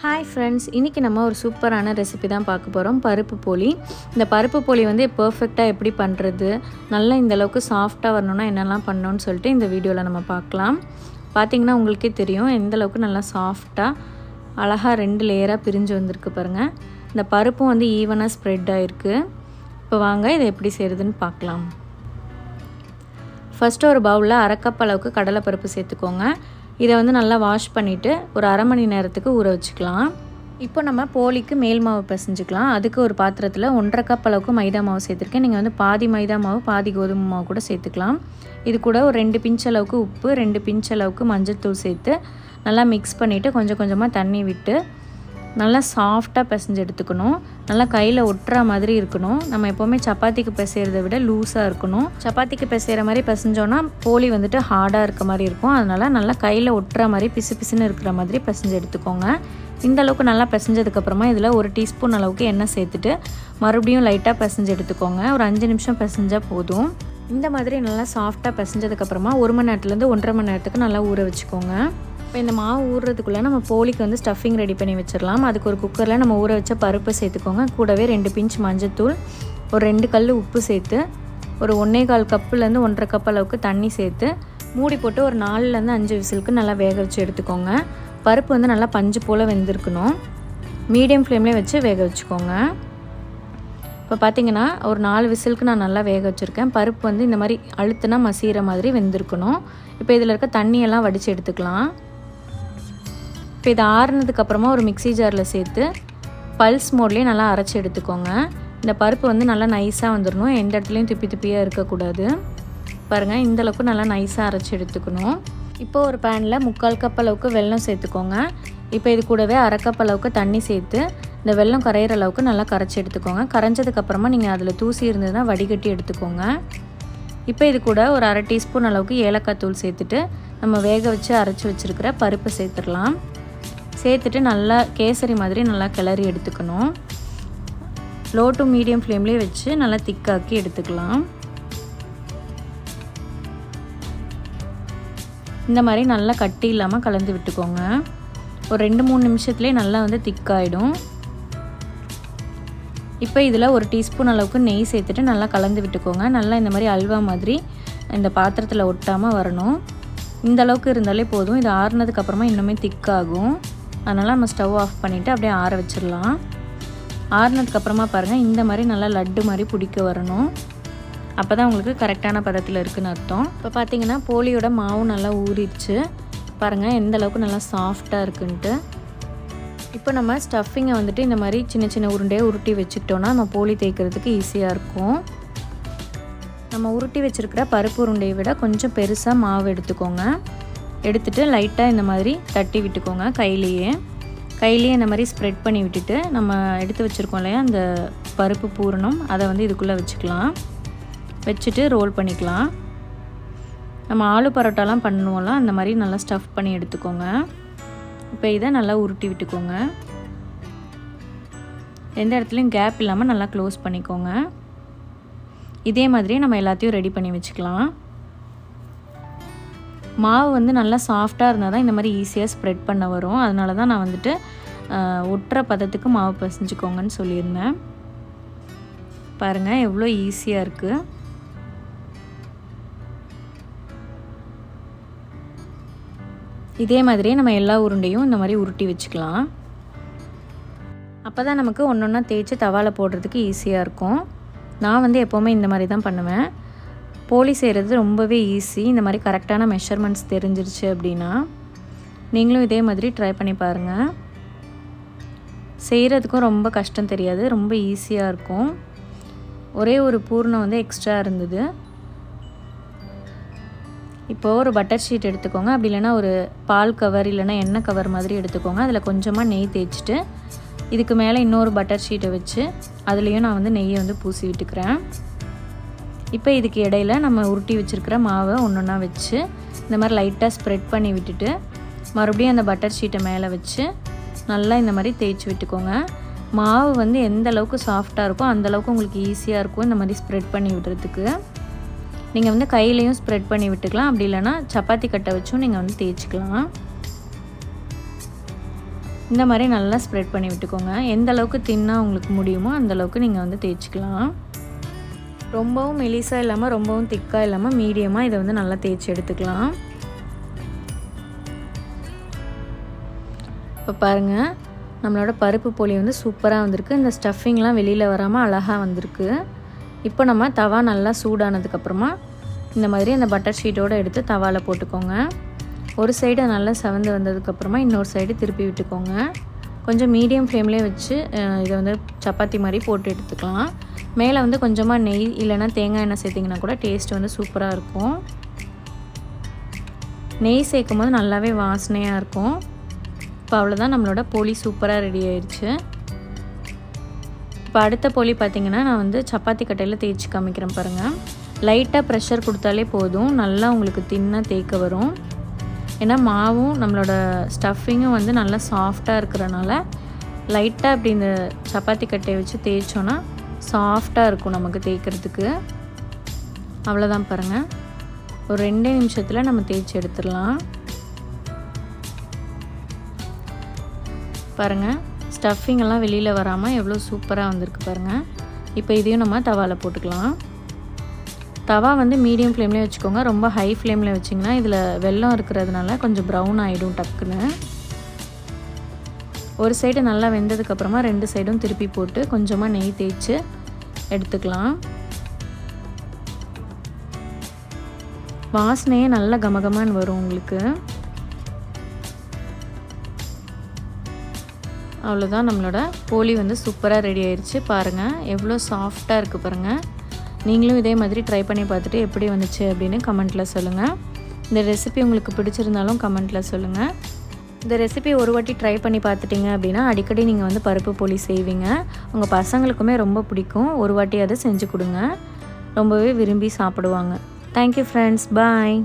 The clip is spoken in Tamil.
ஹாய் ஃப்ரெண்ட்ஸ், இன்றைக்கி நம்ம ஒரு சூப்பரான ரெசிபி தான் பார்க்க போகிறோம். பருப்பு போலி. இந்த பருப்பு போலி வந்து பர்ஃபெக்டாக எப்படி பண்ணுறது, நல்லா இந்தளவுக்கு சாஃப்டாக வரணுன்னா என்னெல்லாம் பண்ணணும்னு சொல்லிட்டு இந்த வீடியோவில் நம்ம பார்க்கலாம். பார்த்திங்கன்னா உங்களுக்கே தெரியும் எந்தளவுக்கு நல்லா சாஃப்டாக அழகாக 2 லேயராக பிரிஞ்சு வந்திருக்கு பாருங்கள். இந்த பருப்பும் வந்து ஈவனாக ஸ்ப்ரெட் ஆகிருக்கு. இப்போ வாங்க இதை எப்படி செய்கிறதுன்னு பார்க்கலாம். ஃபஸ்ட்டு ஒரு பவுலில் 1/2 கப் அளவுக்கு கடலைப்பருப்பு சேர்த்துக்கோங்க. இதை வந்து நல்லா வாஷ் பண்ணிவிட்டு ஒரு அரை மணி நேரத்துக்கு ஊற வச்சுக்கலாம். இப்போ நம்ம போலிக்கு மேல் மாவு பிசைஞ்சிக்கலாம். அதுக்கு ஒரு பாத்திரத்தில் 1/2 கப் அளவுக்கு மைதா மாவு சேர்த்துருக்கேன். நீங்கள் வந்து பாதி மைதா மாவு பாதி கோதுமை மாவு கூட சேர்த்துக்கலாம். இது கூட ஒரு 2 பிஞ்ச் அளவுக்கு உப்பு, 2 பிஞ்ச் அளவுக்கு மஞ்சள்தூள் சேர்த்து நல்லா மிக்ஸ் பண்ணிவிட்டு கொஞ்சம் கொஞ்சமாக தண்ணி விட்டு நல்லா சாஃப்டாக பிசைஞ்சு எடுத்துக்கணும். நல்லா கையில் ஒட்டுற மாதிரி இருக்கணும். நம்ம எப்போவுமே சப்பாத்திக்கு பிசைகிறத விட லூஸாக இருக்கணும். சப்பாத்திக்கு பிசைகிற மாதிரி பிசைஞ்சோன்னா போலி வந்துட்டு ஹார்டாக இருக்க மாதிரி இருக்கும். அதனால் நல்லா கையில் ஒட்டுற மாதிரி பிசு பிசுன்னு இருக்கிற மாதிரி பிசைஞ்சு எடுத்துக்கோங்க. இந்த அளவுக்கு நல்லா பிசைஞ்சதுக்கப்புறமா இதில் 1 டீஸ்பூன் அளவுக்கு எண்ணெய் சேர்த்துட்டு மறுபடியும் லைட்டாக பிசைஞ்சு எடுத்துக்கோங்க. ஒரு 5 நிமிஷம் பிசைஞ்சால் போதும். இந்த மாதிரி நல்லா சாஃப்டாக பிசைஞ்சதுக்கப்புறமா 1 மணி நேரத்துலேருந்து 1.5 மணி நேரத்துக்கு நல்லா ஊற வச்சுக்கோங்க. இப்போ இந்த மாவு ஊறுறதுக்குள்ளே நம்ம போலிக்கு வந்து ஸ்டஃபிங் ரெடி பண்ணி வச்சிடலாம். அதுக்கு ஒரு குக்கரில் நம்ம ஊற வச்ச பருப்பு சேர்த்துக்கோங்க. கூடவே 2 பிஞ்ச் மஞ்சத்தூள், ஒரு 2 கல் உப்பு சேர்த்து ஒரு 1.25 கப்புலேருந்து 1.5 கப் அளவுக்கு தண்ணி சேர்த்து மூடி போட்டு ஒரு 4லேருந்து 5 விசிலுக்கு நல்லா வேக வச்சு எடுத்துக்கோங்க. பருப்பு வந்து நல்லா பஞ்சு போல் வெந்திருக்கணும். மீடியம் ஃப்ளேம்லேயே வச்சு வேக வச்சுக்கோங்க. இப்போ பார்த்திங்கன்னா ஒரு 4 விசிலுக்கு நான் நல்லா வேக வச்சுருக்கேன். பருப்பு வந்து இந்த மாதிரி அழுத்துனா மசிகிற மாதிரி வெந்திருக்கணும். இப்போ இதில் இருக்க தண்ணியெல்லாம் வடித்து எடுத்துக்கலாம். இப்போ இது ஆறுனதுக்கப்புறமா ஒரு மிக்ஸி ஜாரில் சேர்த்து பல்ஸ் மோட்லேயே நல்லா அரைச்சி எடுத்துக்கோங்க. இந்த பருப்பு வந்து நல்லா நைஸாக வந்துடணும். எந்த இடத்துலையும் திப்பி திப்பியாக இருக்கக்கூடாது. பாருங்கள், இந்தளவுக்கு நல்லா நைஸாக அரைச்சி எடுத்துக்கணும். இப்போ ஒரு பேனில் 3/4 கப் அளவுக்கு வெல்லம் சேர்த்துக்கோங்க. இப்போ இது கூடவே 1/2 கப் அளவுக்கு தண்ணி சேர்த்து இந்த வெல்லம் கரையிற அளவுக்கு நல்லா கரைச்சி எடுத்துக்கோங்க. கரைஞ்சதுக்கப்புறமா நீங்கள் அதில் தூசி இருந்ததுன்னா வடிகட்டி எடுத்துக்கோங்க. இப்போ இது கூட ஒரு 1/2 டீஸ்பூன் அளவுக்கு ஏலக்காய் தூள் சேர்த்துட்டு நம்ம வேக வச்சு அரைச்சி வச்சுருக்கிற பருப்பை சேர்த்துடலாம். சேர்த்துட்டு நல்லா கேசரி மாதிரி நல்லா கிளறி எடுத்துக்கணும். லோ டு மீடியம் ஃப்ளேம்லேயே வச்சு நல்லா திக்காக்கி எடுத்துக்கலாம். இந்த மாதிரி நல்லா கட்டி இல்லாமல் கலந்து விட்டுக்கோங்க. ஒரு 2-3 நிமிஷத்துலேயே நல்லா வந்து திக்காயிடும். இப்போ இதில் ஒரு டீஸ்பூன் அளவுக்கு நெய் சேர்த்துட்டு நல்லா கலந்து விட்டுக்கோங்க. நல்லா இந்த மாதிரி அல்வா மாதிரி இந்த பாத்திரத்தில் ஒட்டாமல் வரணும். இந்த அளவுக்கு இருந்தாலே போதும். இது ஆறுனதுக்கப்புறமா இன்னுமே திக்காகும். அதனால் நம்ம ஸ்டவ் ஆஃப் பண்ணிவிட்டு அப்படியே ஆற வச்சிடலாம். ஆறுனதுக்கப்புறமா பாருங்கள், இந்த மாதிரி நல்லா லட்டு மாதிரி பிடிக்க வரணும். அப்போ தான் உங்களுக்கு கரெக்டான பதத்தில் இருக்குதுன்னு அர்த்தம். இப்போ பார்த்திங்கன்னா போலியோட மாவும் நல்லா ஊறிடுச்சு. பாருங்கள் எந்த அளவுக்கு நல்லா சாஃப்டாக இருக்குன்ட்டு. இப்போ நம்ம ஸ்டஃபிங்கை வந்துட்டு இந்த மாதிரி சின்ன சின்ன உருண்டையை உருட்டி வச்சுக்கிட்டோன்னா நம்ம போலி தேய்க்கிறதுக்கு ஈஸியாக இருக்கும். நம்ம உருட்டி வச்சுருக்கிற பருப்பு உருண்டையை விட கொஞ்சம் பெருசாக மாவு எடுத்துக்கோங்க. எடுத்துகிட்டு லைட்டாக இந்த மாதிரி தட்டி விட்டுக்கோங்க. கையிலேயே இந்த மாதிரி ஸ்ப்ரெட் பண்ணி விட்டுட்டு நம்ம எடுத்து வச்சுருக்கோம் இல்லையா அந்த பருப்பு பூரணம், அதை வந்து இதுக்குள்ளே வச்சுக்கலாம். வச்சுட்டு ரோல் பண்ணிக்கலாம். நம்ம ஆலு பரோட்டாலாம் பண்ணுவோம்ல, அந்த மாதிரி நல்லா ஸ்டஃப் பண்ணி எடுத்துக்கோங்க. இப்போ இதை நல்லா உருட்டி விட்டுக்கோங்க. எந்த இடத்துலையும் கேப் இல்லாமல் நல்லா க்ளோஸ் பண்ணிக்கோங்க. இதே மாதிரி நம்ம எல்லாத்தையும் ரெடி பண்ணி வச்சுக்கலாம். மாவு வந்து நல்லா சாஃப்டாக இருந்தால் தான் இந்த மாதிரி ஈஸியாக ஸ்ப்ரெட் பண்ண வரும். அதனால தான் நான் வந்துட்டு ஒட்டுற பதத்துக்கு மாவு பிசைஞ்சுக்கோங்கன்னு சொல்லியிருந்தேன். பாருங்கள் எவ்வளோ ஈஸியாக இருக்குது. இதே மாதிரியே நம்ம எல்லா உருண்டையும் இந்த மாதிரி உருட்டி வச்சுக்கலாம். அப்போ தான் நமக்கு ஒன்று ஒன்றா தேய்ச்சி தவாவில் போடுறதுக்கு ஈஸியாக இருக்கும். நான் வந்து எப்போவுமே இந்த மாதிரி தான் பண்ணுவேன். போலி செய்கிறது ரொம்பவே ஈஸி. இந்த மாதிரி கரெக்டான மெஷர்மெண்ட்ஸ் தெரிஞ்சிருச்சு அப்படின்னா நீங்களும் இதே மாதிரி ட்ரை பண்ணி பாருங்கள். செய்கிறதுக்கும் ரொம்ப கஷ்டம் தெரியாது, ரொம்ப ஈஸியாக இருக்கும். ஒரே ஒரு பூர்ணம் வந்து எக்ஸ்ட்ரா இருந்தது. இப்போது ஒரு பட்டர் ஷீட் எடுத்துக்கோங்க. அப்படி இல்லைனா ஒரு பால் கவர் இல்லைனா எண்ணெய் கவர் மாதிரி எடுத்துக்கோங்க. அதில் கொஞ்சமாக நெய் தேய்ச்சிட்டு இதுக்கு மேலே இன்னொரு பட்டர் ஷீட்டை வச்சு அதுலேயும் நான் வந்து நெய்யை வந்து பூசி விட்டுக்கிறேன். இப்போ இதுக்கு இடையில் நம்ம உருட்டி வச்சுருக்கிற மாவை ஒன்றா வச்சு இந்த மாதிரி லைட்டாக ஸ்ப்ரெட் பண்ணி விட்டுட்டு மறுபடியும் அந்த பட்டர் ஷீட்டை மேலே வச்சு நல்லா இந்த மாதிரி தேய்ச்சி விட்டுக்கோங்க. மாவு வந்து எந்த அளவுக்கு சாஃப்டாக இருக்கோ அந்தளவுக்கு உங்களுக்கு ஈஸியாக இருக்கும் இந்த மாதிரி ஸ்ப்ரெட் பண்ணி விடுறதுக்கு. நீங்கள் வந்து கையிலையும் ஸ்ப்ரெட் பண்ணி விட்டுக்கலாம். அப்படி இல்லைனா சப்பாத்தி கட்டை வச்சும் நீங்கள் வந்து தேய்ச்சிக்கலாம். இந்த மாதிரி நல்லா ஸ்ப்ரெட் பண்ணி விட்டுக்கோங்க. எந்த அளவுக்கு தின்னா உங்களுக்கு முடியுமோ அந்தளவுக்கு நீங்கள் வந்து தேய்ச்சிக்கலாம். ரொம்பவும் மெலிசாக இல்லாமல் ரொம்பவும் திக்காக இல்லாமல் மீடியமாக இதை வந்து நல்லா தேய்ச்சி எடுத்துக்கலாம். இப்போ பாருங்கள், நம்மளோட பருப்பு போலி வந்து சூப்பராக வந்திருக்கு. இந்த ஸ்டஃபிங்லாம் வெளியில் வராமல் அழகாக வந்திருக்கு. இப்போ நம்ம தவா நல்லா சூடானதுக்கப்புறமா இந்த மாதிரி அந்த பட்டர் ஷீட்டோடு எடுத்து தவாவில் போட்டுக்கோங்க. ஒரு சைடு நல்லா செவந்து வந்ததுக்கப்புறமா இன்னொரு சைடு திருப்பி விட்டுக்கோங்க. கொஞ்சம் மீடியம் ஃப்ளேம்லேயே வச்சு இதை வந்து சப்பாத்தி மாதிரி போட்டு எடுத்துக்கலாம். மேலே வந்து கொஞ்சமாக நெய் இல்லைன்னா தேங்காய் எண்ணெய் சேர்த்திங்கன்னா கூட டேஸ்ட் வந்து சூப்பராக இருக்கும். நெய் சேர்க்கும் போது நல்லாவே வாசனையாக இருக்கும். இப்போ அவ்வளோதான், நம்மளோட போலி சூப்பராக ரெடி ஆயிடுச்சு. இப்போ அடுத்த போலி பார்த்திங்கன்னா நான் வந்து சப்பாத்தி கட்டையில் தேய்ச்சி காமிக்கிறேன் பாருங்கள். லைட்டாக ப்ரெஷர் கொடுத்தாலே போதும், நல்லா உங்களுக்கு தின்னாக தேய்க்க வரும். ஏன்னா மாவும் நம்மளோட ஸ்டஃபிங்கும் வந்து நல்லா சாஃப்டாக இருக்கிறனால லைட்டாக அப்படி இந்த சப்பாத்தி கட்டையை வச்சு தேய்ச்சோன்னா சாஃப்டாக இருக்கும் நமக்கு தேய்க்கிறதுக்கு. அவ்வளோதான் பாருங்கள், ஒரு 2 நிமிஷத்தில் நம்ம தேய்ச்சி எடுத்துடலாம். பாருங்கள், ஸ்டஃபிங் எல்லாம் வெளியில் வராமல் எவ்வளோ சூப்பராக வந்திருக்கு பாருங்கள். இப்போ இதையும் நம்ம தவாவில் போட்டுக்கலாம். தவா வந்து மீடியம் ஃப்ளேம்லேயே வச்சுக்கோங்க. ரொம்ப ஹை ஃப்ளேமில் வச்சிங்கன்னா இதில் வெல்லம் இருக்கிறதுனால கொஞ்சம் ப்ரௌன் ஆகிடும் டக்குன்னு. ஒரு சைடு நல்லா வெந்ததுக்கப்புறமா 2 சைடும் திருப்பி போட்டு கொஞ்சமாக நெய் தேய்ச்சி எடுத்துக்கலாம். வாசனையே நல்லா கமகமான்னு வரும் உங்களுக்கு. அவ்வளோதான், நம்மளோட போலி வந்து சூப்பராக ரெடி ஆயிடுச்சு. பாருங்கள் எவ்வளோ சாஃப்டாக இருக்குது பாருங்கள். நீங்களும் இதே மாதிரி ட்ரை பண்ணி பார்த்துட்டு எப்படி வந்துச்சு அப்படின்னு கமெண்ட்டில் சொல்லுங்கள். இந்த ரெசிபி உங்களுக்கு பிடிச்சிருந்தாலும் கமெண்ட்டில் சொல்லுங்கள். இந்த ரெசிபி ஒரு வாட்டி ட்ரை பண்ணி பார்த்துட்டிங்க அப்படின்னா அடிக்கடி நீங்கள் வந்து பருப்பு போலி செய்வீங்க. உங்கள் பசங்களுக்குமே ரொம்ப பிடிக்கும். ஒரு வாட்டி அதை செஞ்சு கொடுங்க, ரொம்பவே விரும்பி சாப்பிடுவாங்க. தேங்க்யூ ஃப்ரெண்ட்ஸ், பாய்.